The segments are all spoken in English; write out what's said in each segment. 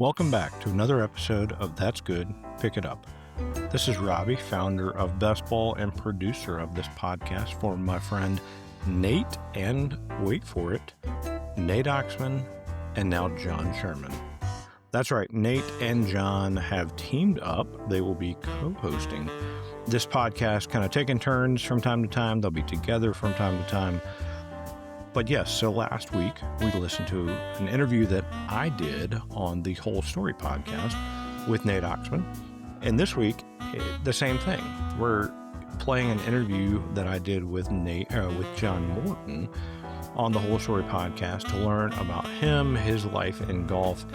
Welcome back to another episode of That's Good, Pick It Up. This is Robbie, founder of BestBall and producer of this podcast for my friend Nate and, wait for it, Nate Oxman and now John Sherman. That's right, Nate and John have teamed up. They will be co-hosting this podcast, kind of taking turns from time to time. They'll be together from time to time. But yes, so last week we listened to an interview that I did on the Whole Story podcast with Nate Oxman. And this week, the same thing. We're playing an interview that I did with John Morton on the Whole Story podcast to learn about him, his life in golf,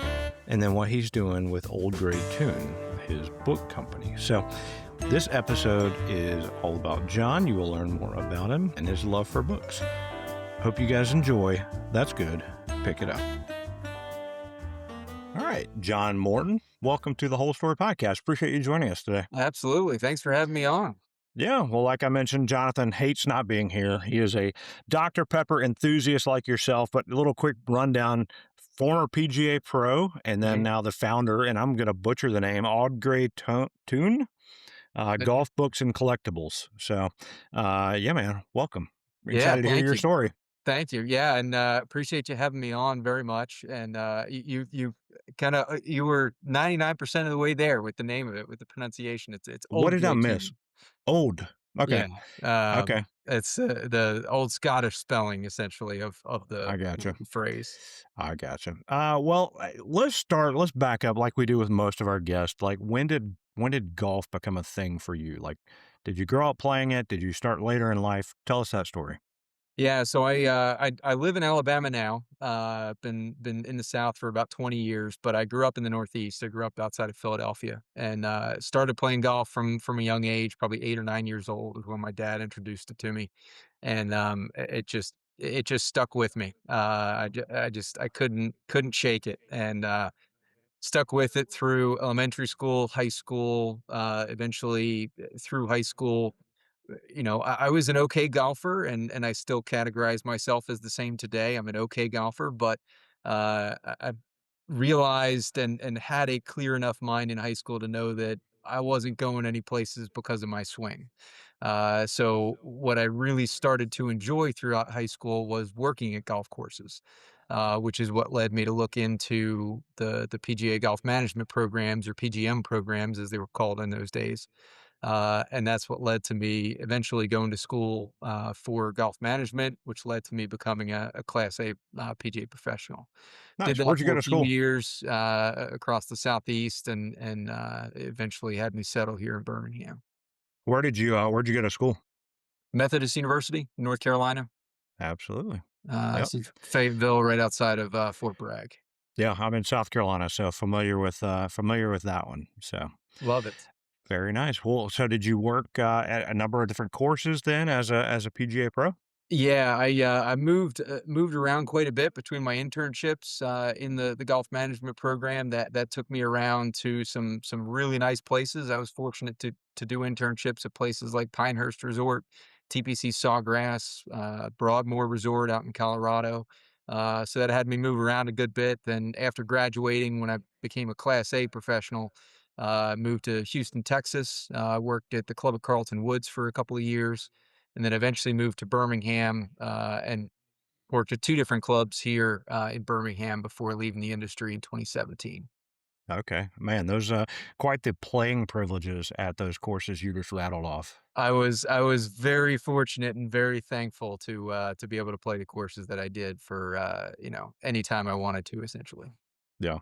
and then what he's doing with Auld Toun, his book company. So this episode is all about John. You will learn more about him and his love for books. Hope you guys enjoy. That's good. Pick it up. All right, John Morton, welcome to the Whole Story podcast. Appreciate you joining us today. Absolutely. Thanks for having me on. Yeah, well, like I mentioned, Jonathan hates not being here. He is a Dr. Pepper enthusiast like yourself, but a little quick rundown. Former PGA pro, and then now the founder, and I'm going to butcher the name, Auld Toun, Golf Books and Collectibles. So, yeah, man, welcome. Excited to hear your story. Thank you. Yeah, and appreciate you having me on very much. And you were 99% of the way there with the name of it, with the pronunciation. It's Auld. What did I miss? Old. Okay. Yeah. Okay. It's the old Scottish spelling, essentially, of the I gotcha. phrase. I gotcha. Well, let's back up like we do with most of our guests. Like, when did golf become a thing for you? Like, did you grow up playing it? Did you start later in life? Tell us that story. Yeah, so I live in Alabama now. Been in the South for about 20 years, but I grew up in the Northeast. I grew up outside of Philadelphia, and started playing golf from a young age, probably 8 or 9 years old, is when my dad introduced it to me, and it just stuck with me. I couldn't shake it, and stuck with it through elementary school, high school, eventually through high school. I was an okay golfer, and I still categorize myself as the same today. I'm an okay golfer, but I realized and had a clear enough mind in high school to know that I wasn't going any places because of my swing. So what I really started to enjoy throughout high school was working at golf courses, which is what led me to look into the PGA golf management programs, or PGM programs as they were called in those days. And that's what led to me eventually going to school for golf management, which led to me becoming a Class A PGA professional. Nice. Did that Where'd you for go a to few school? years across the Southeast, and eventually had me settle here in Birmingham. Where'd you go to school? Methodist University, North Carolina. Absolutely. Yep. So Fayetteville, right outside of Fort Bragg. Yeah, I'm in South Carolina, so familiar with that one. So Love it. very nice. Well, so did you work at a number of different courses then as a PGA pro? Yeah, I moved around quite a bit between my internships in the golf management program. That took me around to some really nice places. I was fortunate to do internships at places like Pinehurst Resort, TPC Sawgrass, Broadmoor Resort out in Colorado. So that had me move around a good bit. Then after graduating, when I became a Class A professional, moved to Houston, Texas. Worked at the Club at Carlton Woods for a couple of years, and then eventually moved to Birmingham, and worked at 2 different clubs here in Birmingham before leaving the industry in 2017. Okay, man, those quite the playing privileges at those courses you just rattled off. I was very fortunate and very thankful to be able to play the courses that I did for any time I wanted to, essentially. Yeah.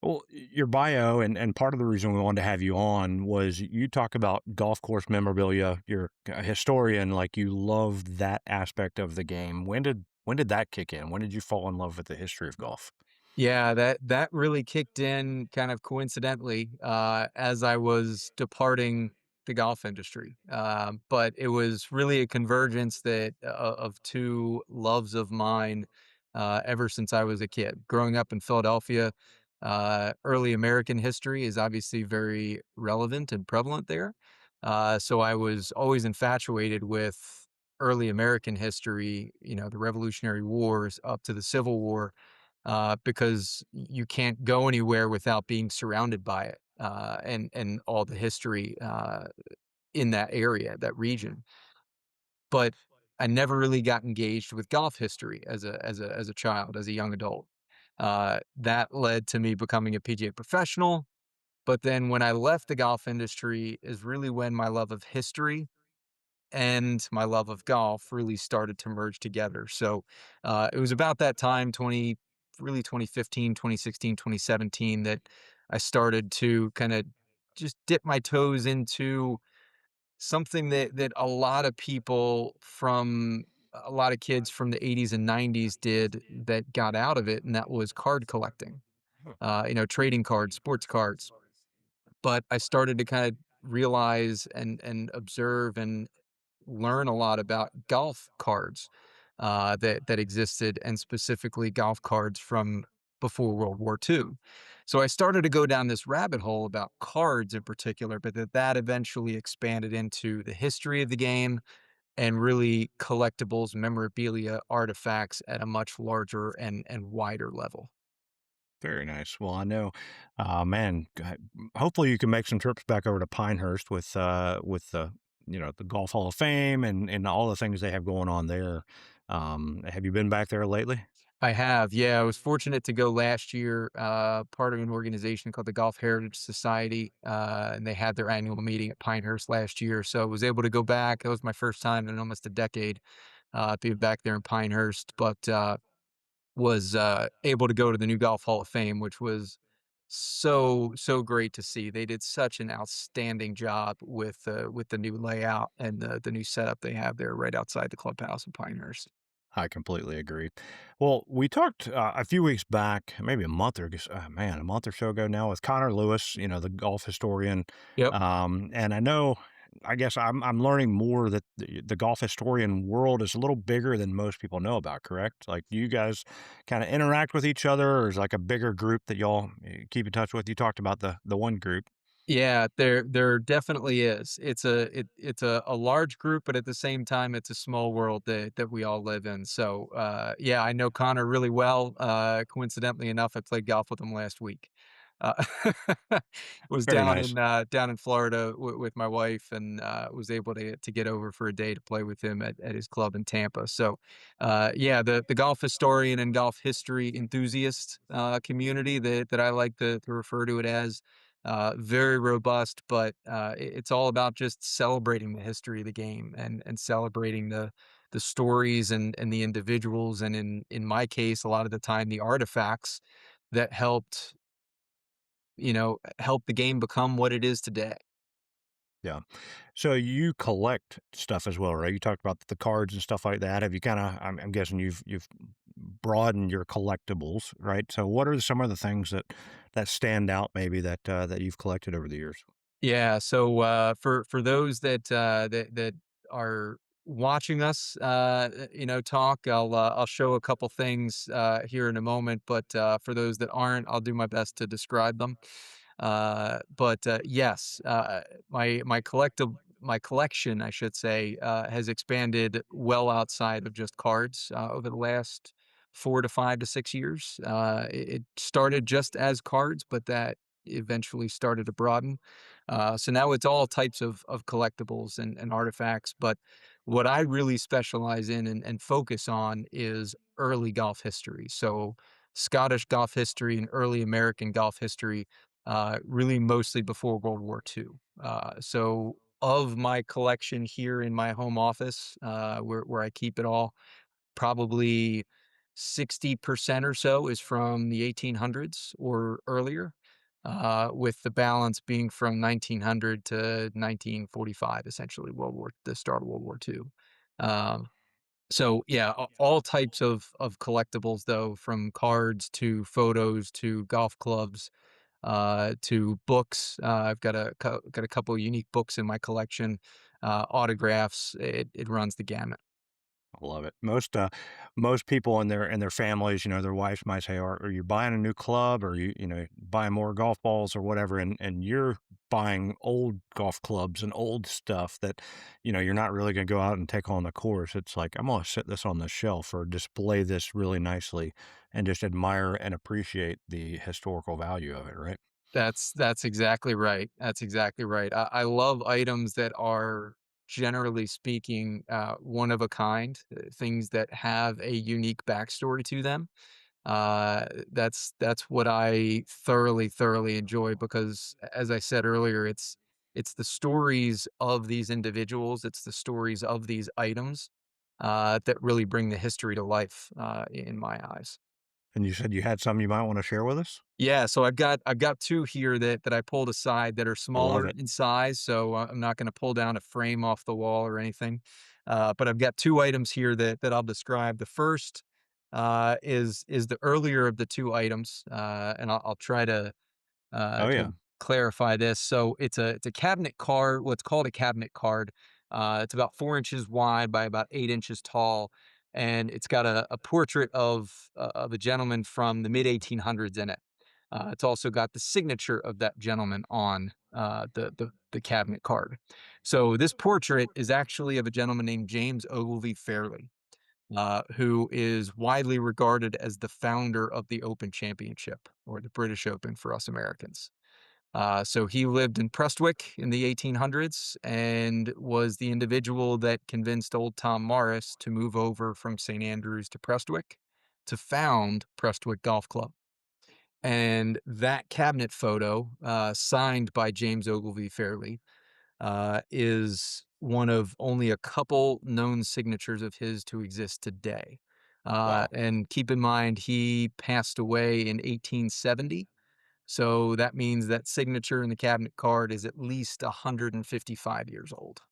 Well, your bio and part of the reason we wanted to have you on was you talk about golf course memorabilia. You're a historian, like you love that aspect of the game. When did that kick in? When did you fall in love with the history of golf? Yeah, that really kicked in kind of coincidentally as I was departing the golf industry. But it was really a convergence of 2 loves of mine ever since I was a kid. Growing up in Philadelphia, early American history is obviously very relevant and prevalent there. So I was always infatuated with early American history, the Revolutionary Wars up to the Civil War. because you can't go anywhere without being surrounded by it, and all the history in that area, that region. But I never really got engaged with golf history as a child, as a young adult. That led to me becoming a PGA professional. But then when I left the golf industry is really when my love of history and my love of golf really started to merge together. So it was about that time, 2015, 2016, 2017, that I started to kind of just dip my toes into something that a lot of kids from the 80s and 90s did that got out of it, and that was card collecting. Trading cards, sports cards. But I started to kind of realize and observe and learn a lot about golf cards that existed, and specifically golf cards from before World War II. So I started to go down this rabbit hole about cards in particular, but that eventually expanded into the history of the game and really collectibles, memorabilia, artifacts at a much larger and wider level. Very nice. Well, I know, man. Hopefully, you can make some trips back over to Pinehurst with the the Golf Hall of Fame and all the things they have going on there. Have you been back there lately? I have, yeah. I was fortunate to go last year, part of an organization called the Golf Heritage Society, and they had their annual meeting at Pinehurst last year. So I was able to go back. That was my first time in almost a decade being back there in Pinehurst, but was able to go to the new Golf Hall of Fame, which was so great to see. They did such an outstanding job with the new layout and the new setup they have there right outside the clubhouse in Pinehurst. I completely agree. Well, we talked a few weeks back, maybe a month or man, a month or so ago now with Connor Lewis, the golf historian. Yep. And I know, I guess I'm learning more that the golf historian world is a little bigger than most people know about. Correct? Like, do you guys kind of interact with each other, or is like a bigger group that y'all keep in touch with? You talked about the one group. Yeah, there definitely is. It's a large group, but at the same time, it's a small world that we all live in. So yeah, I know Connor really well. Coincidentally enough, I played golf with him last week. Uh, was Very nice. down in Florida with my wife, and was able to get over for a day to play with him at his club in Tampa. So yeah, the golf historian and golf history enthusiast community that I like to refer to it as, very robust, but it's all about just celebrating the history of the game and celebrating the stories and the individuals, and in my case, a lot of the time, the artifacts that help the game become what it is today. Yeah. So you collect stuff as well, right? You talked about the cards and stuff like that. Have you kind of? I'm guessing you've broadened your collectibles, right? So what are some of the things that stand out, maybe that you've collected over the years? Yeah. So for those that are watching us, talk, I'll show a couple things here in a moment. But for those that aren't, I'll do my best to describe them. But yes, my collection, I should say, has expanded well outside of just cards over the last 4 to 5 to 6 years. It started just as cards, but that eventually started to broaden. So now it's all types of collectibles and artifacts. But what I really specialize in and focus on is early golf history. So Scottish golf history and early American golf history, really mostly before World War II. So of my collection here in my home office, where I keep it all, probably 60% or so is from the 1800s or earlier, with the balance being from 1900 to 1945, essentially the start of World War II. Um, so yeah, all types of collectibles though, from cards to photos to golf clubs, to books. I've got a couple unique books in my collection, autographs. It runs the gamut. I love it. Most people in their families, their wives might say, "Are you buying a new club, or buying more golf balls or whatever?" And you're buying old golf clubs and old stuff that, you're not really gonna go out and take on the course. It's like, "I'm gonna set this on the shelf or display this really nicely and just admire and appreciate the historical value of it," right? That's exactly right. That's exactly right. I love items that are, generally speaking, one of a kind, things that have a unique backstory to them. That's what I thoroughly, thoroughly enjoy because, as I said earlier, it's the stories of these individuals, it's the stories of these items, that really bring the history to life, in my eyes. And you said you had some you might wanna share with us? Yeah, so I've got 2 here that I pulled aside that are I love smaller it. in size, so I'm not gonna pull down a frame off the wall or anything, but I've got 2 items here that I'll describe. The first, is the earlier of the 2 items, and I'll try Oh, to yeah. clarify this. So it's a cabinet card, what's called a cabinet card. It's about 4 inches wide by about 8 inches tall, and it's got a portrait of a gentleman from the mid 1800s in it. It's also got the signature of that gentleman on the cabinet card. So this portrait is actually of a gentleman named James Ogilvy Fairley, who is widely regarded as the founder of the Open Championship, or the British Open for us Americans. So he lived in Prestwick in the 1800s and was the individual that convinced old Tom Morris to move over from St. Andrews to Prestwick to found Prestwick Golf Club. And that cabinet photo, signed by James Ogilvy Fairley, is one of only a couple known signatures of his to exist today. Wow. And keep in mind, he passed away in 1870. So that means that signature in the cabinet card is at least 155 years old.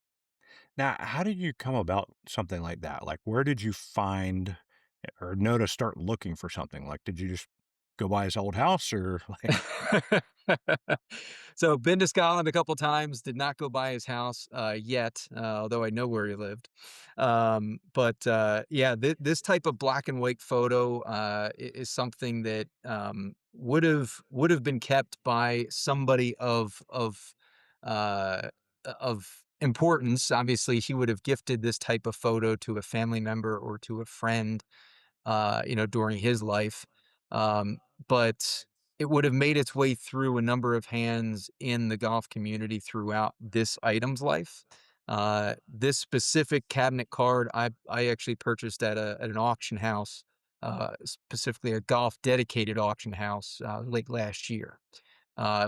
Now, how did you come about something like that? Like, where did you find or know to start looking for something? Like, did you just go by his old house or like So, been to Scotland a couple times, did not go by his house, yet, although I know where he lived. But yeah, this type of black and white photo, is something that, would have been kept by somebody uh, of importance. Obviously, he would have gifted this type of photo to a family member or to a friend, during his life. Um, but it would have made its way through a number of hands in the golf community throughout this item's life. This specific cabinet card, I actually purchased at an auction house, specifically a golf dedicated auction house, late last year.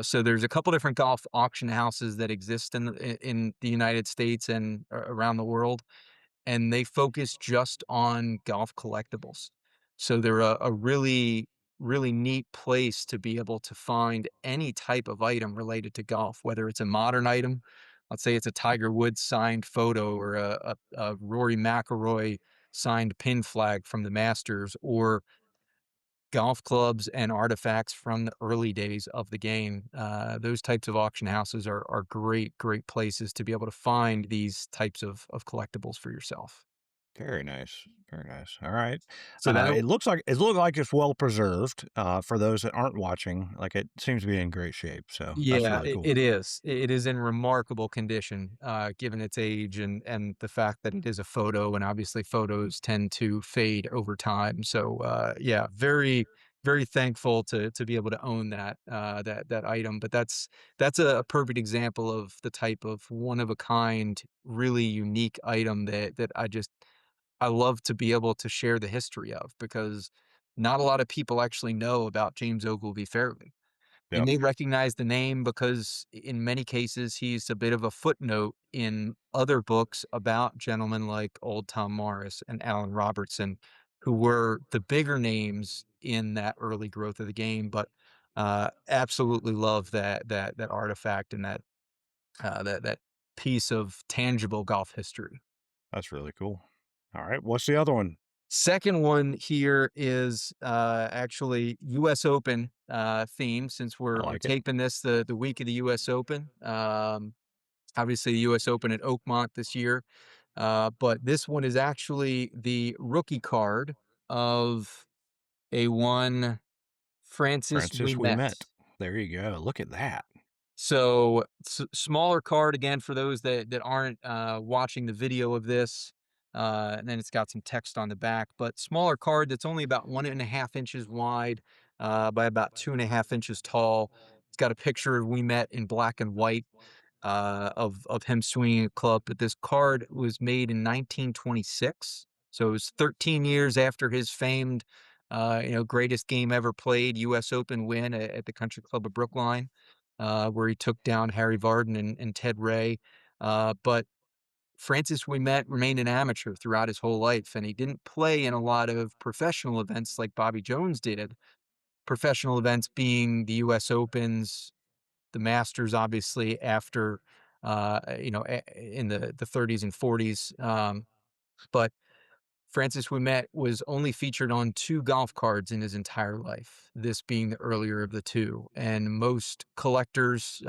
So there's a couple different golf auction houses that exist in the United States and around the world, and they focus just on golf collectibles. So they're a really, really neat place to be able to find any type of item related to golf, whether it's a modern item, let's say it's a Tiger Woods signed photo or a Rory McIlroy signed pin flag from the Masters, or golf clubs and artifacts from the early days of the game. Those types of auction houses are great, great places to be able to find these types of collectibles for yourself. very nice. Very nice. All right. So that It looks like it's well preserved, for those that aren't watching. Like, it seems to be in great shape. So that's Yeah, really it cool. it is. It is in remarkable condition, given its age and the fact that it is a photo, and obviously photos tend to fade over time. So, yeah, very, very thankful to be able to own that item. But that's a perfect example of the type of one of a kind, really unique item that I love to be able to share the history of, because not a lot of people actually know about James Ogilvy Fairley. They Yep. may recognize the name because in many cases, he's a bit of a footnote in other books about gentlemen like old Tom Morris and Allen Robertson, who were the bigger names in that early growth of the game. But absolutely love that artifact and that piece of tangible golf history. That's really cool. All right. What's the other one? Second one here is, actually US Open, theme, since I we're like it. taping this the week of the US Open. Obviously, the US Open at Oakmont this year. But this one is actually the rookie card of a one Francis Francis, we Ouimet. met. There you go. Look at that. So smaller card again for those that aren't watching the video of this. And then it's got some text on the back, but smaller card that's only about 1.5 inches wide by about 2.5 inches tall. It's got a picture of We Met in black and white of him swinging a club. But this card was made in 1926, so it was 13 years after his famed, greatest game ever played, U.S. Open win at the Country Club of Brookline, where he took down Harry Vardon and Ted Ray. But Francis Ouimet remained an amateur throughout his whole life, and he didn't play in a lot of professional events like Bobby Jones did. Professional events being the U.S. Opens, the Masters, obviously after, in the 30s and 40s. But Francis Ouimet was only featured on two golf cards in his entire life, this being the earlier of the two. And most collectors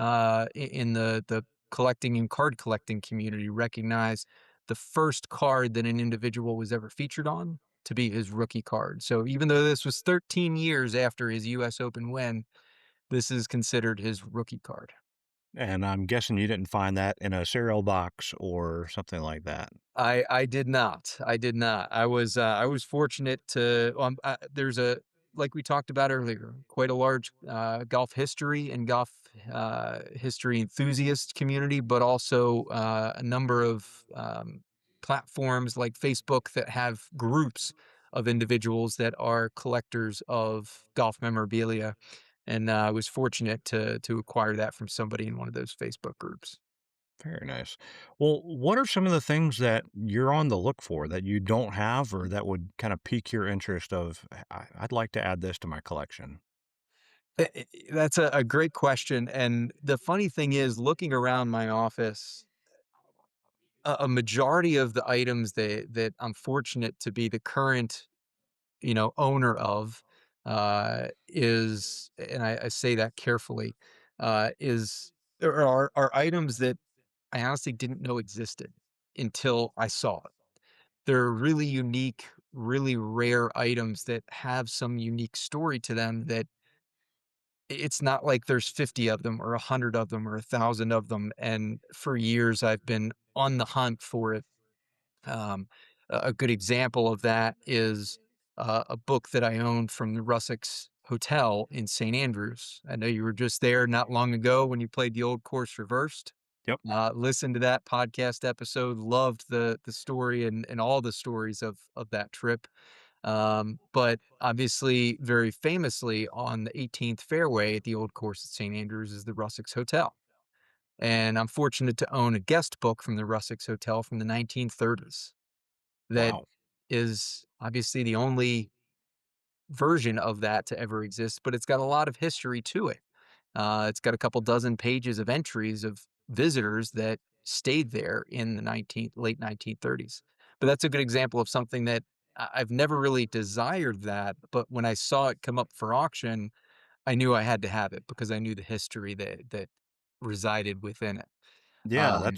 in the collecting and card collecting community recognize the first card that an individual was ever featured on to be his rookie card. So even though this was 13 years after his US Open win, this is considered his rookie card. And I'm guessing you didn't find that in a cereal box or something like that. I did not. I did not. I was fortunate to there's a like we talked about earlier, quite a large golf history and golf history enthusiast community, but also a number of platforms like Facebook that have groups of individuals that are collectors of golf memorabilia. And I was fortunate to acquire that from somebody in one of those Facebook groups. Very nice. Well, what are some of the things that you're on the look for that you don't have or that would kind of pique your interest of, I'd like to add this to my collection? That's a great question, and the funny thing is, looking around my office, a majority of the items that I'm fortunate to be the current, owner of, is, and I say that carefully, is are items that I honestly didn't know existed until I saw it. They're really unique, really rare items that have some unique story to them that it's not like there's 50 of them or 100 of them or 1,000 of them, and for years, I've been on the hunt for it. A good example of that is, a book that I own from the Russex Hotel in St. Andrews. I know you were just there not long ago when you played the Old Course Reversed. Yep. Listened to that podcast episode, loved the story and all the stories of that trip. But obviously, very famously on the 18th fairway at the Old Course at St. Andrews is the Russex Hotel. And I'm fortunate to own a guest book from the Russex Hotel from the 1930s that Wow. is obviously the only version of that to ever exist, but it's got a lot of history to it. It's got a couple dozen pages of entries of visitors that stayed there in the late 1930s. But that's a good example of something that I've never really desired that, but when I saw it come up for auction, I knew I had to have it because I knew the history that resided within it. Yeah, Um,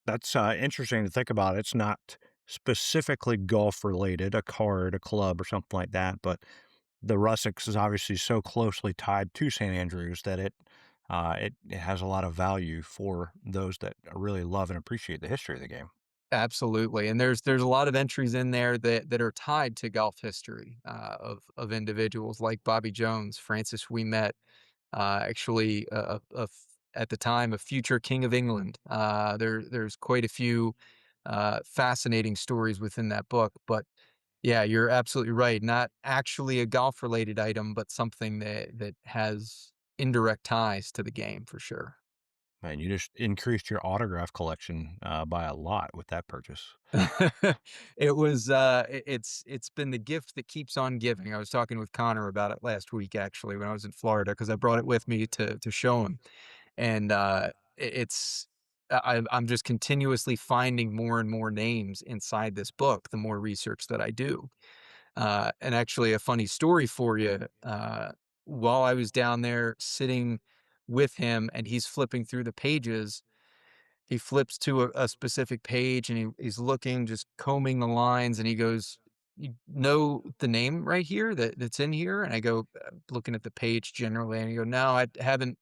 that's interesting to think about. It's not specifically golf related, a card, a club, or something like that, but the Russix is obviously so closely tied to St. Andrews that it has a lot of value for those that really love and appreciate the history of the game. Absolutely, and there's a lot of entries in there that are tied to golf history, of individuals like Bobby Jones, Francis Ouimet, actually, at the time, a future king of England. There's quite a few, fascinating stories within that book, but yeah, you're absolutely right, not actually a golf-related item, but something that has indirect ties to the game for sure. Man, you just increased your autograph collection by a lot with that purchase. It's been the gift that keeps on giving. I was talking with Connor about it last week, actually, when I was in Florida, because I brought it with me to show him. And it's I'm just continuously finding more and more names inside this book the more research that I do. And actually, a funny story for you. While I was down there sitting with him and he's flipping through the pages, he flips to a specific page and he's looking, just combing the lines, and he goes, "You know the name right here that's in here?" And I go, looking at the page generally, and I go, "No, I haven't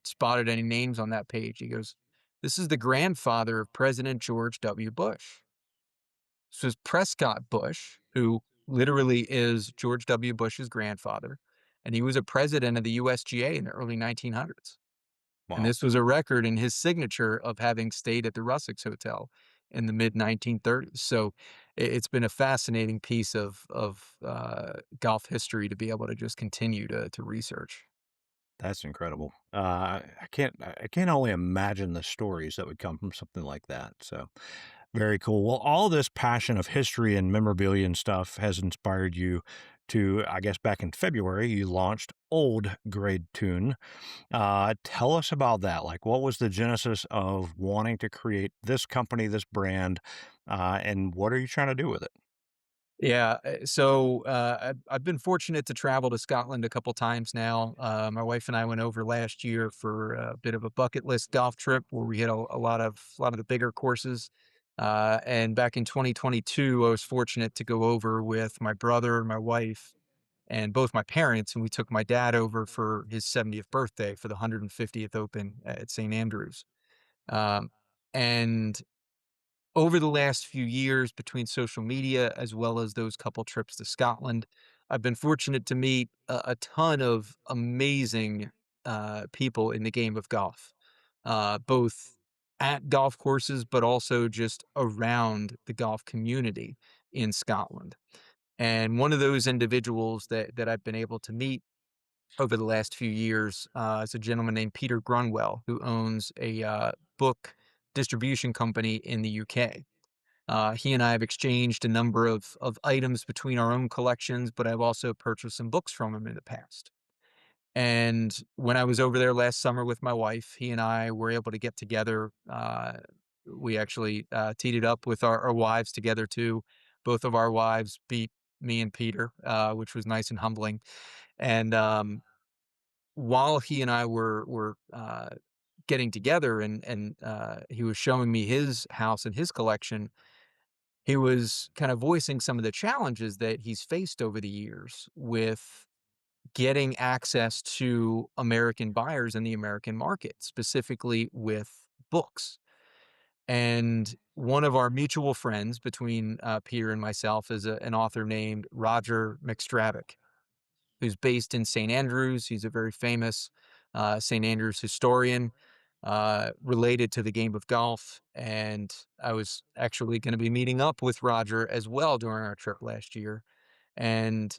spotted any names on that page." He goes, "This is the grandfather of President George W. Bush." This is Prescott Bush, who literally is George W. Bush's grandfather, and he was a president of the USGA in the early 1900s. And Wow. this was a record in his signature of having stayed at the Russex Hotel in the mid 1930s. So it's been a fascinating piece of golf history to be able to just continue to research. That's incredible. I can't only imagine the stories that would come from something like that. So very cool. Well, all this passion of history and memorabilia and stuff has inspired you to, I guess, back in February, you launched Old Grade Tune. Tell us about that. Like, what was the genesis of wanting to create this company, this brand, and what are you trying to do with it? Yeah, I've been fortunate to travel to Scotland a couple times now. My wife and I went over last year for a bit of a bucket list golf trip where we hit a lot of the bigger courses. And back in 2022, I was fortunate to go over with my brother, my wife, and both my parents, and we took my dad over for his 70th birthday for the 150th Open at St Andrews. Um, and over the last few years, between social media as well as those couple trips to Scotland, I've been fortunate to meet a ton of amazing people in the game of golf, both at golf courses, but also just around the golf community in Scotland. And one of those individuals that I've been able to meet over the last few years is a gentleman named Peter Grunwell, who owns a book distribution company in the UK. He and I have exchanged a number of items between our own collections, but I've also purchased some books from him in the past. And when I was over there last summer with my wife, he and I were able to get together. We actually teed it up with our wives together too. Both of our wives beat me and Peter, which was nice and humbling. And while he and I were getting together, and he was showing me his house and his collection, he was kind of voicing some of the challenges that he's faced over the years with getting access to American buyers in the American market, specifically with books. And one of our mutual friends between Peter and myself is an author named Roger McStravick, who's based in St. Andrews. He's a very famous St. Andrews historian related to the game of golf. And I was actually going to be meeting up with Roger as well during our trip last year. And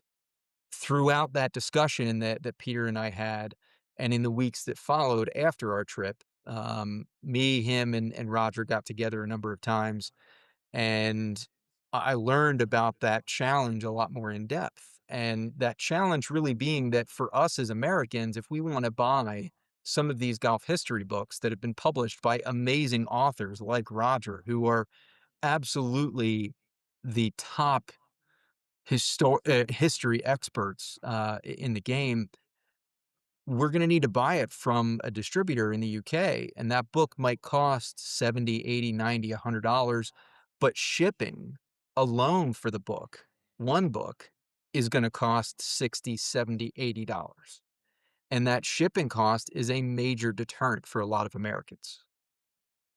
throughout that discussion that Peter and I had, and in the weeks that followed after our trip, me, him, and Roger got together a number of times, and I learned about that challenge a lot more in depth. And that challenge really being that for us as Americans, if we want to buy some of these golf history books that have been published by amazing authors like Roger, who are absolutely the top history experts in the game, we're going to need to buy it from a distributor in the UK. And that book might cost 70, 80, 90, $100, but shipping alone for the book, one book, is going to cost 60, 70, $80. And that shipping cost is a major deterrent for a lot of Americans.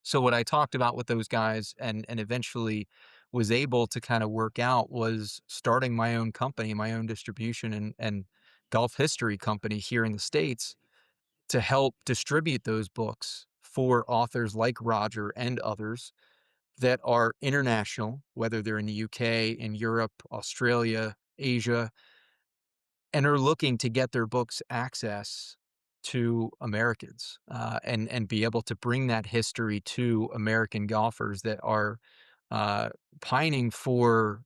So what I talked about with those guys and eventually was able to kind of work out was starting my own company, my own distribution and golf history company here in the States to help distribute those books for authors like Roger and others that are international, whether they're in the UK, in Europe, Australia, Asia, and are looking to get their books access to Americans, and be able to bring that history to American golfers that are uh, pining for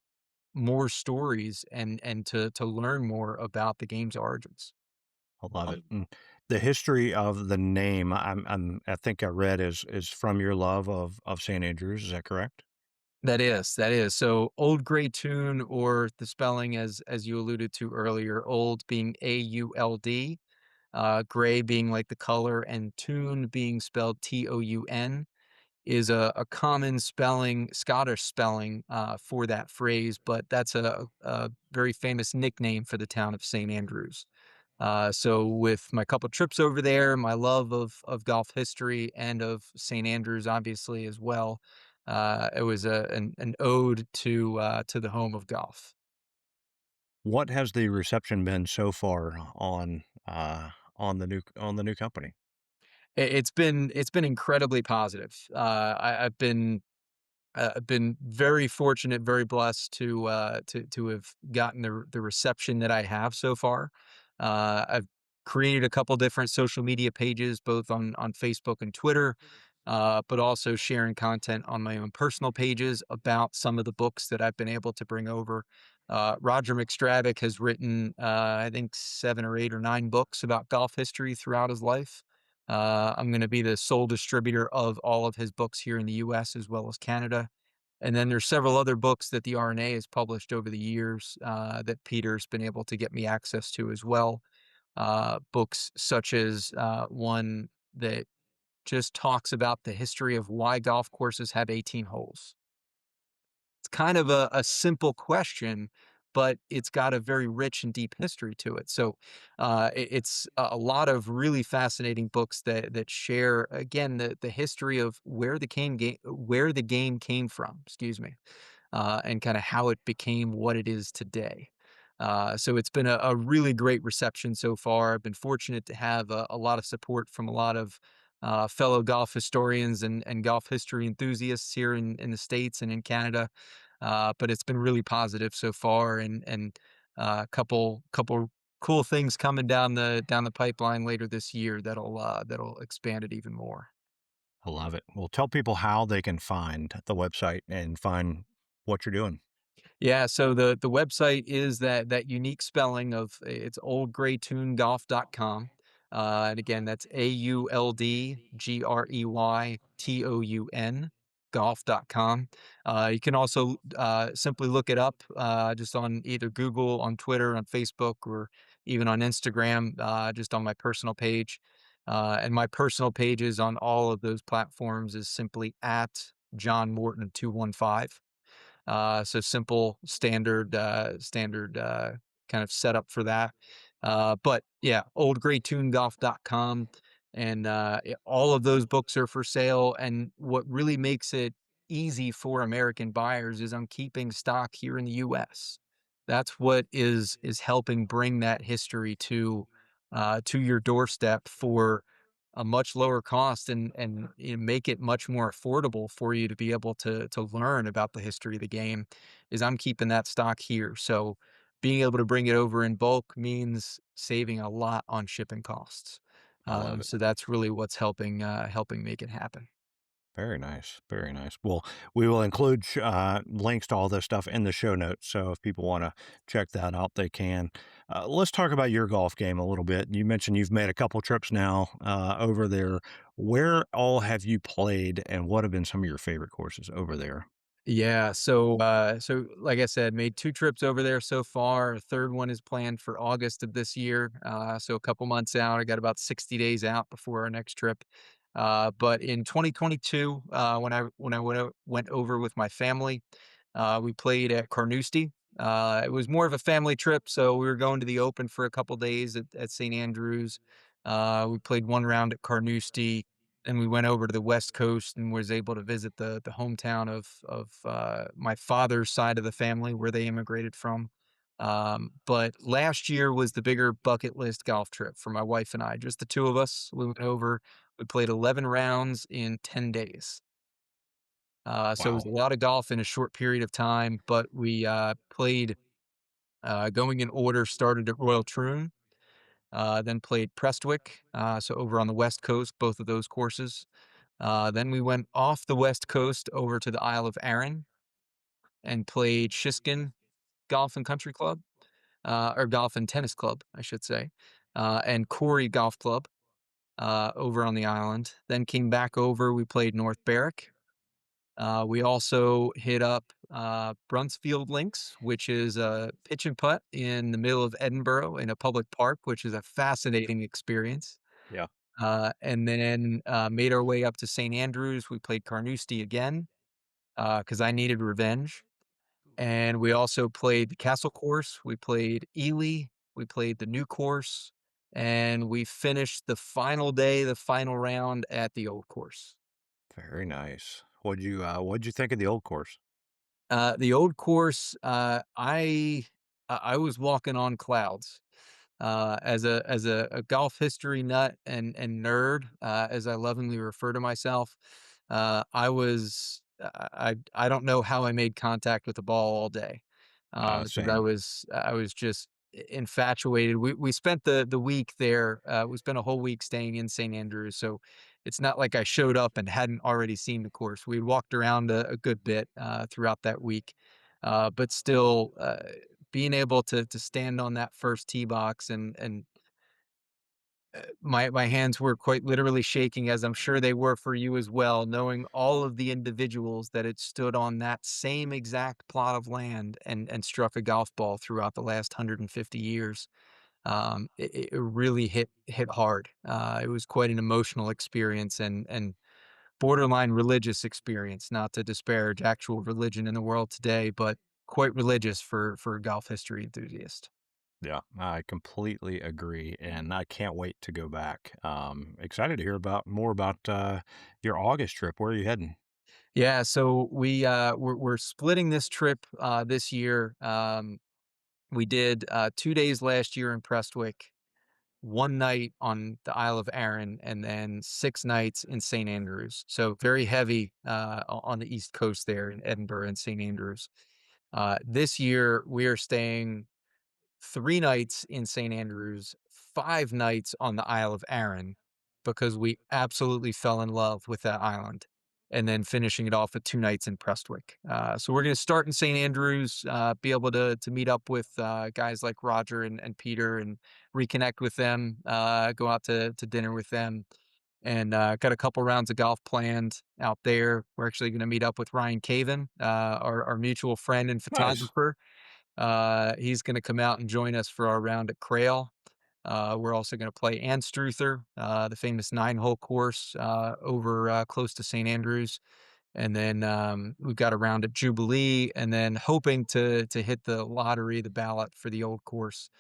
more stories and to learn more about the game's origins. I love it. And the history of the name, I think I read is from your love of St. Andrews. Is that correct? That is. So Old Gray Tune, or the spelling as you alluded to earlier, old being AULD, gray being like the color, and tune being spelled TOUN. is a common spelling, Scottish spelling for that phrase, but that's a very famous nickname for the town of St. Andrews. So with my couple trips over there, my love of golf history and of St. Andrews, obviously as well, it was an ode to the home of golf. What has the reception been so far on the new company? It's been incredibly positive. I've been very fortunate, very blessed to have gotten the reception that I have so far. I've created a couple different social media pages, both on Facebook and Twitter, but also sharing content on my own personal pages about some of the books that I've been able to bring over. Roger McStravick has written, I think, 7 or 8 or 9 books about golf history throughout his life. I'm going to be the sole distributor of all of his books here in the U.S. as well as Canada. And then there's several other books that the RNA has published over the years that Peter's been able to get me access to as well. Books such as one that just talks about the history of why golf courses have 18 holes. It's kind of a simple question, but it's got a very rich and deep history to it. So it's a lot of really fascinating books that share again the history of where the game came from. Excuse me, and kind of how it became what it is today. So it's been a really great reception so far. I've been fortunate to have a lot of support from a lot of fellow golf historians and golf history enthusiasts here in the States and in Canada. But it's been really positive so far, and a couple cool things coming down the pipeline later this year that'll expand it even more. I love it. Well, tell people how they can find the website and find what you're doing. Yeah, so the website is that unique spelling of it's oldgreytoongolf.com. And again, that's AULDGREYTOUN golf.com. You can also simply look it up just on either Google, on Twitter, on Facebook, or even on Instagram, just on my personal page. And my personal pages on all of those platforms is simply at John Morton 215. So simple, standard kind of setup for that. But yeah, oldgreytoongolf.com. And all of those books are for sale. And what really makes it easy for American buyers is I'm keeping stock here in the US. That's what is helping bring that history to your doorstep for a much lower cost and make it much more affordable for you to be able to learn about the history of the game is I'm keeping that stock here. So being able to bring it over in bulk means saving a lot on shipping costs. I love it. So that's really what's helping make it happen. Very nice. Very nice. Well, we will include links to all this stuff in the show notes. So if people want to check that out, they can. Let's talk about your golf game a little bit. You mentioned you've made a couple trips now over there. Where all have you played and what have been some of your favorite courses over there? Yeah, so like I said, made 2 trips over there so far. A third one is planned for August of this year. So a couple months out. I got about 60 days out before our next trip. But in 2022, went over with my family, we played at Carnoustie. It was more of a family trip, so we were going to the Open for a couple days at St. Andrews. We played one round at Carnoustie, and we went over to the West Coast and was able to visit the hometown of my father's side of the family where they immigrated from. But last year was the bigger bucket list golf trip for my wife and I, just the two of us. We went over, we played 11 rounds in 10 days. So it was Wow. a lot of golf in a short period of time, but we played going in order, started at Royal Troon, then played Prestwick, so over on the West Coast, both of those courses. Then we went off the West Coast over to the Isle of Arran and played Shiskin Golf and Country Club, or Golf and Tennis Club, I should say, and Corey Golf Club over on the island. Then came back over, we played North Berwick. We also hit up Brunsfield Links, which is a pitch and putt in the middle of Edinburgh in a public park, which is a fascinating experience. Yeah. And then made our way up to St. Andrews. We played Carnoustie again because I needed revenge. And we also played the Castle course. We played Ely. We played the new course, and we finished the final day, the final round at the old course. Very nice. What'd you think of the old course? The old course, I was walking on clouds. As a golf history nut and nerd, as I lovingly refer to myself, I don't know how I made contact with the ball all day, because I Same. was I was just infatuated. We spent the week there. We spent a whole week staying in St. Andrews, so it's not like I showed up and hadn't already seen the course. We walked around a good bit throughout that week, but still, being able to stand on that first tee box and my hands were quite literally shaking, as I'm sure they were for you as well, knowing all of the individuals that had stood on that same exact plot of land and struck a golf ball throughout the last 150 years. It really hit hard. It was quite an emotional experience and borderline religious experience, not to disparage actual religion in the world today, but quite religious for a golf history enthusiast. Yeah, I completely agree, and I can't wait to go back. Excited to hear about more about your August trip. Where are you heading? Yeah, so we're splitting this trip this year. We did 2 days last year in Prestwick, one night on the Isle of Arran, and then 6 nights in St. Andrews. So very heavy on the East Coast there in Edinburgh and St. Andrews. This year we are staying 3 nights in St. Andrews, 5 nights on the Isle of Arran, because we absolutely fell in love with that island, and then finishing it off with 2 nights in Prestwick. So we're gonna start in St. Andrews, be able to meet up with, guys like Roger and Peter and reconnect with them, go out to dinner with them, and, got a couple rounds of golf planned out there. We're actually gonna meet up with Ryan Caven, our mutual friend and Nice. photographer. He's gonna come out and join us for our round at Crail. We're also gonna play Anstruther, the famous nine-hole course, over, close to St. Andrews. And then, we've got a round at Jubilee, and then hoping to hit the lottery, the ballot for the old course,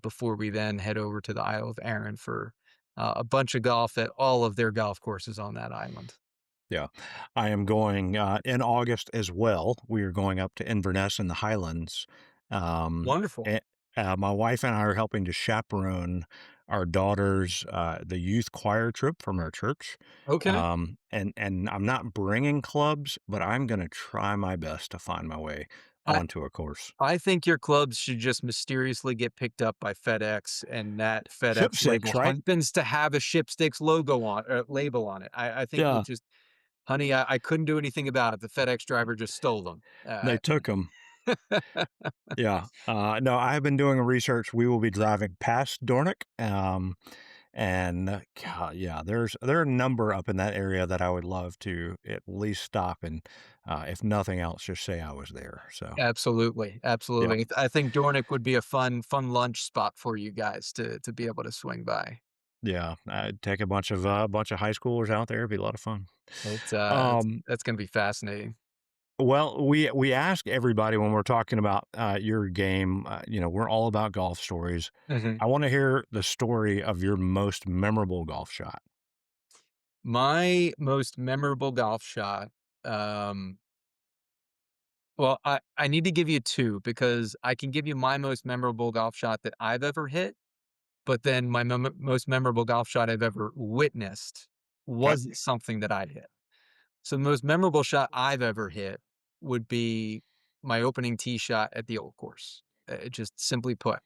before we then head over to the Isle of Arran for, a bunch of golf at all of their golf courses on that island. Yeah, I am going in August as well. We are going up to Inverness in the Highlands. Um, Wonderful. eh, my wife and I are helping to chaperone our daughter's the youth choir trip from our church. Okay. And I'm not bringing clubs, but I'm going to try my best to find my way I onto a course. I think your clubs should just mysteriously get picked up by FedEx, and that Ship FedEx label six, right? happens to have a Shipsticks logo on label on it. I think you Yeah, just honey, I couldn't do anything about it. The FedEx driver just stole them. they took them. Yeah. No, I've been doing research. We will be driving past Dornick. And God, yeah, there are a number up in that area that I would love to at least stop and, if nothing else, just say I was there. So, Absolutely, yeah, absolutely. I think Dornick would be a fun lunch spot for you guys to be able to swing by. yeah, I'd take a bunch of high schoolers out there. It'd be a lot of fun. Um, That's gonna be fascinating. well, we ask everybody when we're talking about your game. We're all about golf stories. Mhm. I want to hear the story of your most memorable golf shot. My most memorable golf shot, um well, I need to give you 2 because I can give you my most memorable golf shot that I've ever hit, but then my most memorable golf shot I've ever witnessed Okay. wasn't something that I hit. So the most memorable shot I've ever hit would be my opening tee shot at the old course, just simply put.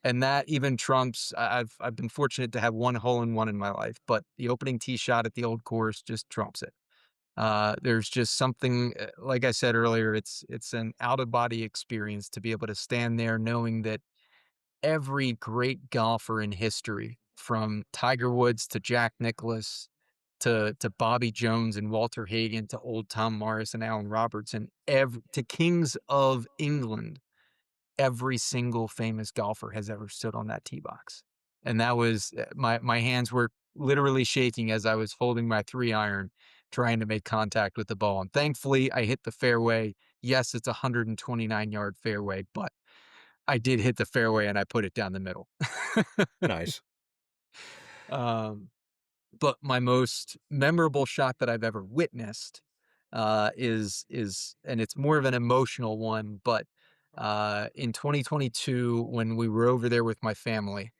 And that even trumps I've been fortunate to have 1 hole in one in my life, but the opening tee shot at the old course just trumps it. There's just something, like I said earlier, it's an out of body experience to be able to stand there knowing that every great golfer in history, from Tiger Woods to Jack Nicklaus to Bobby Jones and Walter Hagen to old Tom Morris and Alan Robertson, to kings of England, every single famous golfer has ever stood on that tee box. And that was my hands were literally shaking as I was holding my 3-iron, trying to make contact with the ball, and thankfully, I hit the fairway. Yes, it's a 129-yard fairway, but I did hit the fairway and I put it down the middle. Nice. Um, but my most memorable shot that I've ever witnessed, is and it's more of an emotional one, but, in 2022, when we were over there with my family,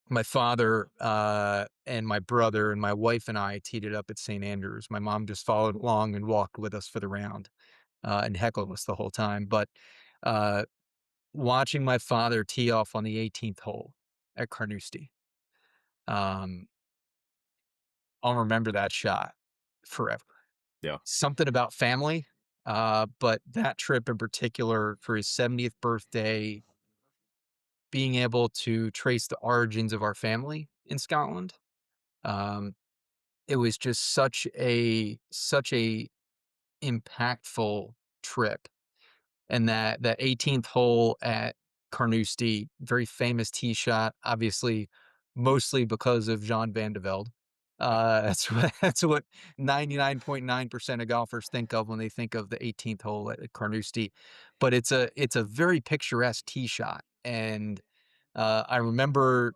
my father, and my brother and my wife and I teed it up at St. Andrews. My mom just followed along and walked with us for the round, and heckled us the whole time, but, uh, watching my father tee off on the 18th hole at Carnoustie, um, I'll remember that shot forever. Yeah. Something about family, but that trip in particular for his 70th birthday, being able to trace the origins of our family in Scotland, um, it was just such a impactful trip. And that 18th hole at Carnoustie, very famous tee shot, obviously, mostly because of Jean Van de Velde. That's what 99.9% of golfers think of when they think of the 18th hole at Carnoustie. But it's a very picturesque tee shot, and, I remember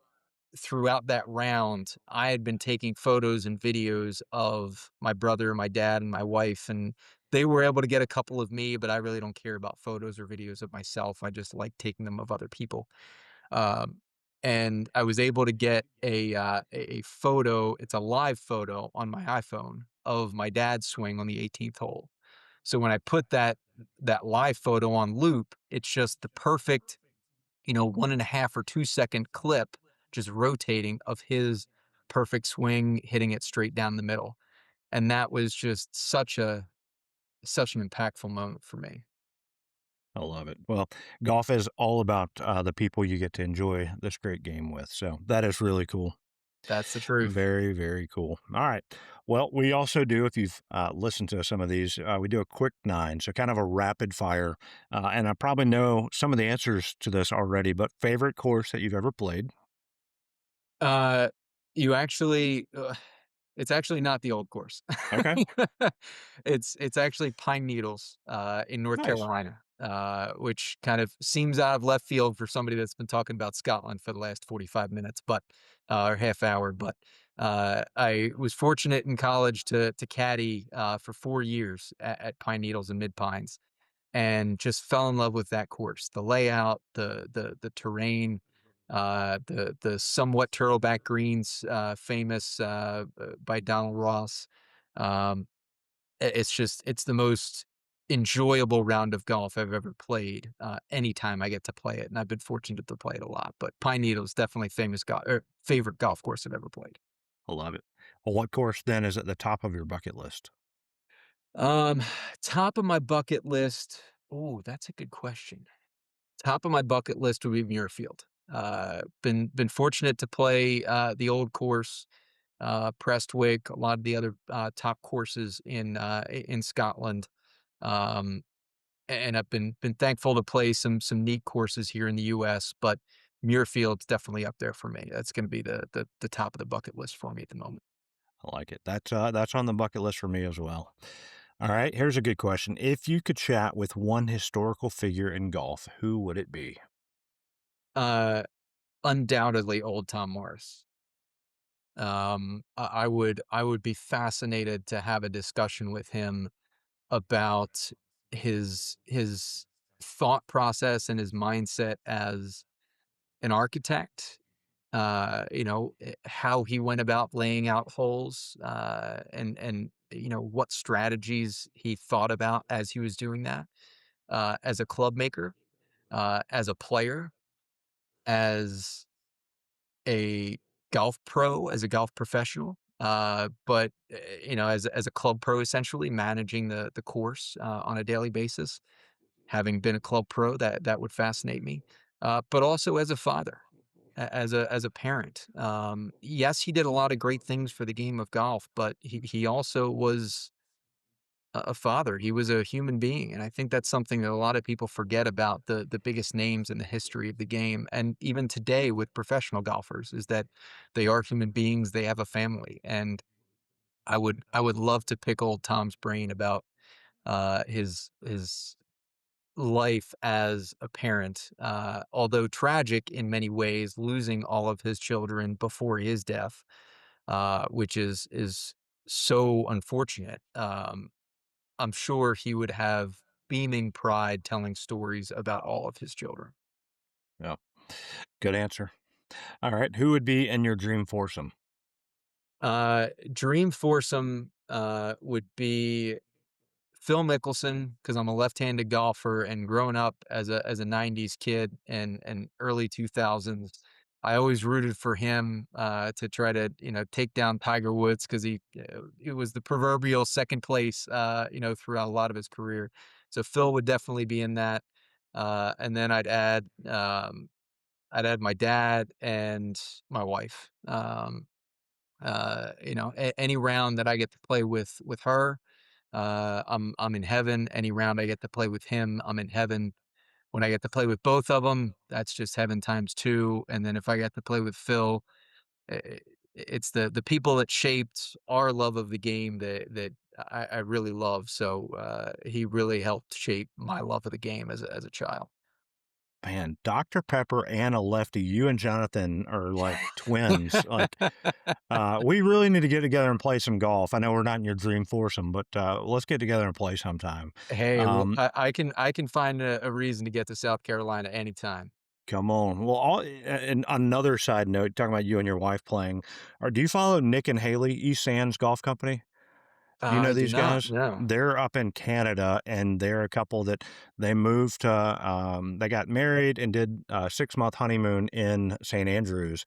throughout that round, I had been taking photos and videos of my brother, my dad, and my wife, and they were able to get a couple of me, but I really don't care about photos or videos of myself. I just like taking them of other people. Um, and I was able to get a photo. It's a live photo on my iPhone of my dad's swing on the 18th hole. So when I put that live photo on loop, it's just the perfect 1.5 or 2-second clip just rotating of his perfect swing, hitting it straight down the middle. And that was just such an impactful moment for me. I love it. Well, golf is all about the people you get to enjoy this great game with. So that is really cool. That's the truth. Very, very cool. All right. Well, we also do, if you've listened to some of these, we do a quick nine. So kind of a rapid fire. And I probably know some of the answers to this already, but favorite course that you've ever played? Uh, you actually it's actually not the old course. Okay. It's actually Pine Needles, in North Nice. Carolina, which kind of seems out of left field for somebody that's been talking about Scotland for the last 45 minutes, but or half hour. But I was fortunate in college to caddy for 4 years at Pine Needles and Mid Pines, and just fell in love with that course. The layout, the terrain, the somewhat turtleback greens, famous by Donald Ross. Um, it's the most enjoyable round of golf I've ever played. Anytime I get to play it, and I've been fortunate to play it a lot. But Pine Needles definitely famous golf or favorite golf course I've ever played. I love it. Well, what course then is at the top of your bucket list? Um, top of my bucket list. Oh, that's a good question. Top of my bucket list would be Muirfield. Been fortunate to play the old course, Prestwick, a lot of the other top courses in Scotland, um, and I've been thankful to play some neat courses here in the U.S. But Muirfield's definitely up there for me. That's going to be the top of the bucket list for me at the moment. I like it. That's on the bucket list for me as well. All right, here's a good question. If you could chat with one historical figure in golf, who would it be? Uh, Undoubtedly, old Tom Morris. I would be fascinated to have a discussion with him about his thought process and his mindset as an architect. How he went about laying out holes, and what strategies he thought about as he was doing that, as a club maker, as a player, as a golf pro, as a golf professional, but as a club pro, essentially managing the course on a daily basis. Having been a club pro, that would fascinate me, but also as a father, as a parent. Yes, he did a lot of great things for the game of golf, but he also was a father. He was a human being, and I think that's something that a lot of people forget about the biggest names in the history of the game, and even today with professional golfers, is that they are human beings. They have a family, and I would love to pick old Tom's brain about his life as a parent, although tragic in many ways, losing all of his children before his death, which is so unfortunate. I'm sure he would have beaming pride telling stories about all of his children. Yeah. Good answer. All right. Who would be in your dream foursome? Dream foursome would be Phil Mickelson, because I'm a left-handed golfer, and growing up as a '90s kid and early 2000s, I always rooted for him to try to take down Tiger Woods because it was the proverbial second place throughout a lot of his career. So Phil would definitely be in that, and then I'd add my dad and my wife. Any round that I get to play with her, I'm in heaven. Any round I get to play with him, I'm in heaven. When I get to play with both of them, that's just heaven times two. And then if I get to play with Phil, i- it's the people that shaped our love of the game that I really love. So he really helped shape my love of the game as a child. Man, Dr. Pepper and a lefty. You and Jonathan are like twins. Like, we really need to get together and play some golf. I know we're not in your dream foursome, but let's get together and play sometime. Hey, well, Um, I can find a reason to get to South Carolina anytime. Come on. Well, and another side note, talking about you and your wife playing, or do you follow Nick and Haley, East Sands Golf Company? Do you know I do these not. guys? No. They're up in Canada, and they're a couple that they moved to. They got married and did a 6 month honeymoon in St. Andrews.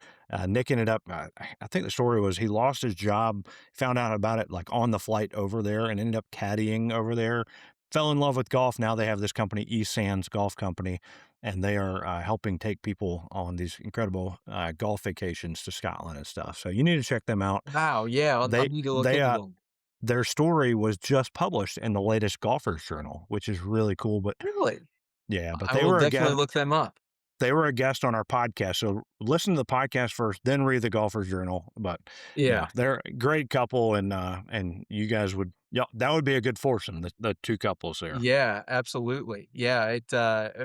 Nick ended up. I think the story was he lost his job, found out about it like on the flight over there, and ended up caddying over there. Fell in love with golf. Now they have this company, East Sands Golf Company, and they are helping take people on these incredible golf vacations to Scotland and stuff. So you need to check them out. Wow, yeah, I'll They need to look they into them. their story was just published in the latest Golfers Journal, which is really cool, but Really? yeah, but I will definitely look them up. they were a guest on our podcast, so listen to the podcast first, then read the Golfers Journal, but yeah, Yeah. they're a great couple, and you guys would yeah, that would be a good foursome, the 2 couples there. Yeah, absolutely. Yeah,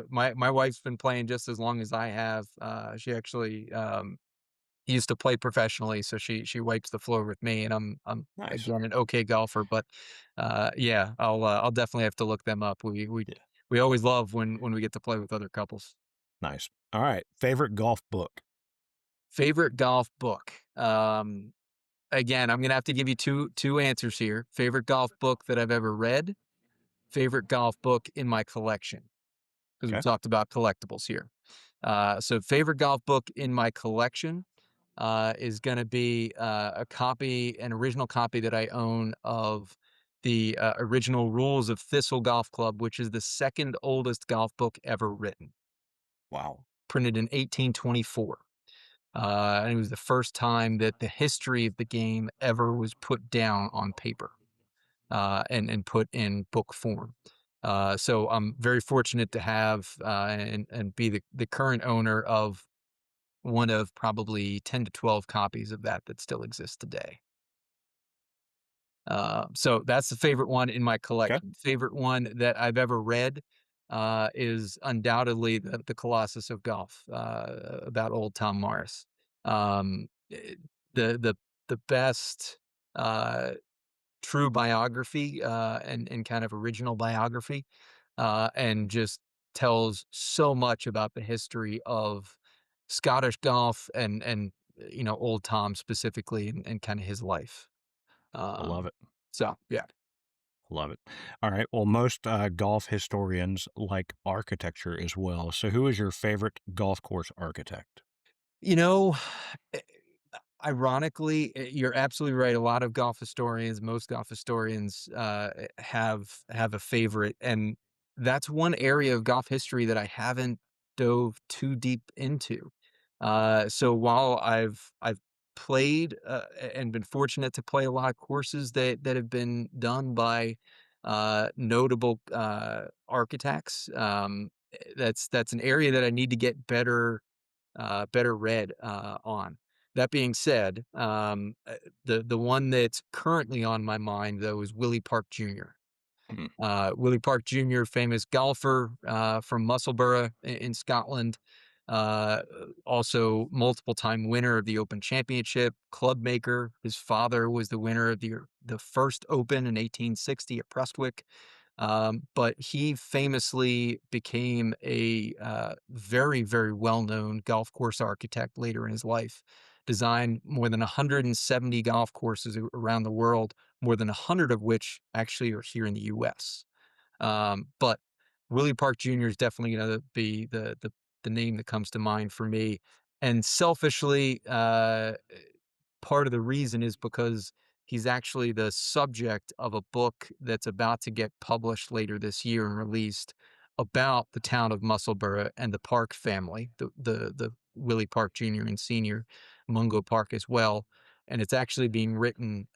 my wife's been playing just as long as I have. She actually, used to play professionally, so she wipes the floor with me, and I'm Nice. again an okay golfer, but yeah, I'll definitely have to look them up. Yeah, We always love when we get to play with other couples. nice. Alright, favorite golf book? Favorite golf book. Again, I'm gonna have to give you two answers here. Favorite golf book that I've ever read, favorite golf book in my collection, because we Okay. talked about collectibles here. So favorite golf book in my collection is going to be an original copy that I own of the original Rules of Thistle Golf Club, which is the second oldest golf book ever written, Wow. printed in 1824. And it was the first time that the history of the game ever was put down on paper and put in book form. So I'm very fortunate to have and be the current owner of one of probably 10 to 12 copies of that still exists today. So that's the favorite one in my Okay. collection. Favorite one that I've ever read is undoubtedly the Colossus of Golf about old Tom Morris. The best uh, true biography and kind of original biography, and just tells so much about the history of Scottish golf and old Tom specifically and kind of his life. I love Um, it. so yeah. Love it. Alright, well, most, golf historians like architecture as well, so who is your favorite golf course architect? You know, eh, ironically, you're absolutely right. A lot of golf historians, most golf historians, have a favorite, and that's one area of golf history that I haven't dove too deep into. So while I've played and been fortunate to play a lot of courses that have been done by notable architects. That's an area that I need to get better read on. That being said, the one that's currently on my mind though is Willie Park Jr. Hmm. Willie Park Jr., famous golfer from Musselburgh in Scotland. Uh, Also, multiple time winner of the Open Championship, club maker. His father was the winner of the first Open in 1860 at Prestwick. But he famously became a very, very well known golf course architect later in his life. Designed more than 170 golf courses around the world, more than 100 of which actually are here in the US. But Willie Park Jr. is definitely going to be the name that comes to mind for me. And selfishly, part of the reason is because he's actually the subject of a book that's about to get published later this year and released about the town of Musselburgh and the Park family, the Willie Park Jr. and Sr., Mungo Park as well. And it's actually being written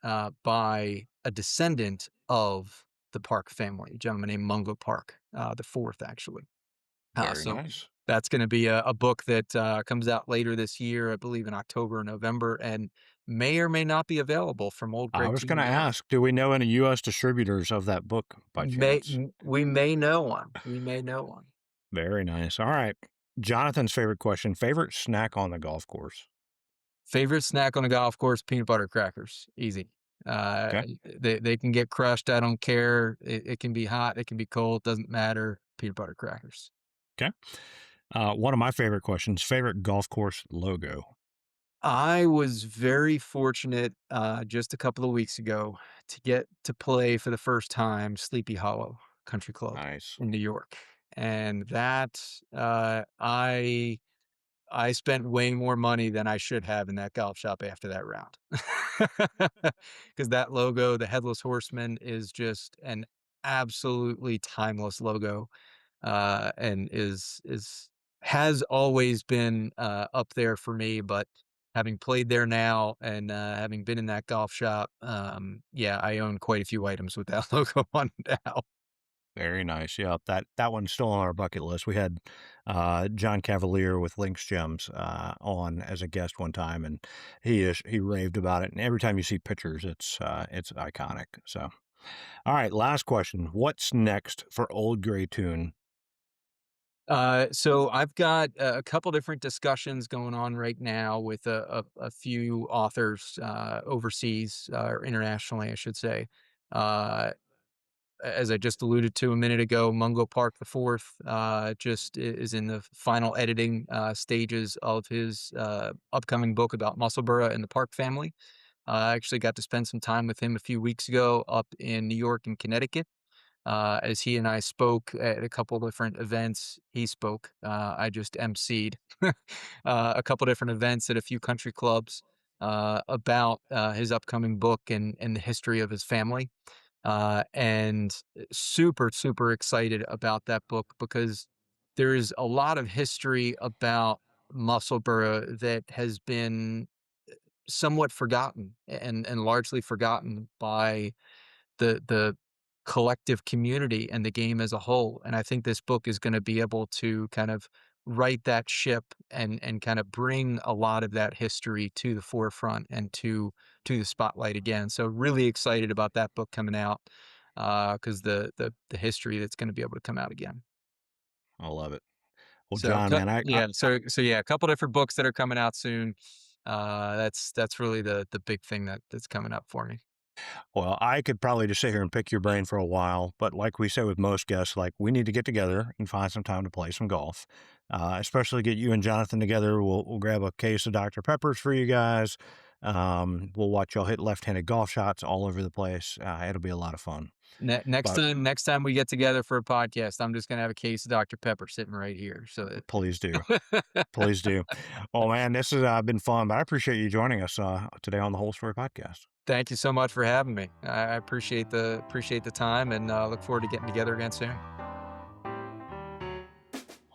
by a descendant of the Park family, a gentleman named Mungo Park, the fourth, actually. Very So nice. that's going to be a book that comes out later this year, I believe in October or November, and may or may not be available from Old I Greg was going to Jr. Books. ask, do we know any U.S. distributors of that book by chance? We may know one. We may know one. Very nice. All right. Jonathan's favorite question, favorite snack on the golf course? Favorite snack on a golf course: peanut butter crackers. Easy. Okay. They can get crushed. I don't care. It can be hot. It can be cold. Doesn't matter. Peanut butter crackers. Okay. One of my favorite questions, favorite golf course logo? I was very fortunate just a couple of weeks ago to get to play for the first time Sleepy Hollow Country Club Nice. in New York, and that I spent way more money than I should have in that golf shop after that round. Because that logo, the Headless Horseman, is just an absolutely timeless logo, and is has always been up there for me. But having played there now and having been in that golf shop, yeah, I own quite a few items with that logo on now. Very nice. Yeah, that one's still on our bucket list. We had John Cavalier with Lynx Gems on as a guest one time, and he raved about it. And every time you see pictures, it's iconic. So, all right, last question. What's next for Old Gray Toun? So I've got a couple different discussions going on right now with a few authors overseas or internationally, I should say. Uh, as I just alluded to a minute ago, Mungo Park the Fourth just is in the final editing stages of his upcoming book about Musselburgh and the Park family. I actually got to spend some time with him a few weeks ago up in New York and Connecticut. As he and I spoke at a couple different events. He spoke. I just emceed a couple different events at a few country clubs about his upcoming book and the history of his family. And super, super excited about that book because there is a lot of history about Musselburgh that has been somewhat forgotten and largely forgotten by the collective community and the game as a whole. And I think this book is going to be able to kind of right that ship and kind of bring a lot of that history to the forefront and to the spotlight again. So really excited about that book coming out because the history that's going to be able to come out again. I love it. Well, So John, man, yeah, so yeah, a couple different books that are coming out soon. That's really the big thing that's coming up for me. well, I could probably just sit here and pick your brain for a while, but like we say with most guests, like we need to get together and find some time to play some golf. Especially get you and Jonathan together. We'll grab a case of Dr. Peppers for you guys. We'll watch y'all hit left-handed golf shots all over the place. It'll be a lot of fun. But Next time we get together for a podcast, I'm just gonna have a case of Dr. Pepper sitting right here. So please do. that Please do. Oh man, this has been fun, but I appreciate you joining us today on the Whole Story Podcast. thank you so much for having me. I appreciate the time and look forward to getting together again soon.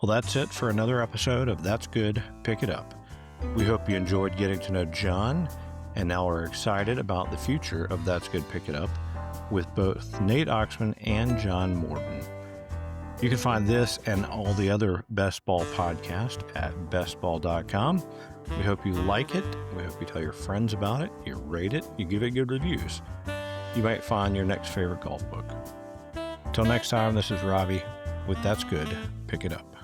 Well, that's it for another episode of That's Good, Pick It Up. We hope you enjoyed getting to know John, and now we're excited about the future of That's Good, Pick It Up. with both Nate Oxman and John Morton. You can find this and all the other Best Ball podcasts at bestball.com. We hope you like it. We hope you tell your friends about it. You rate it. You give it good reviews. You might find your next favorite golf book. Till next time, this is Robbie with That's Good. Pick it up.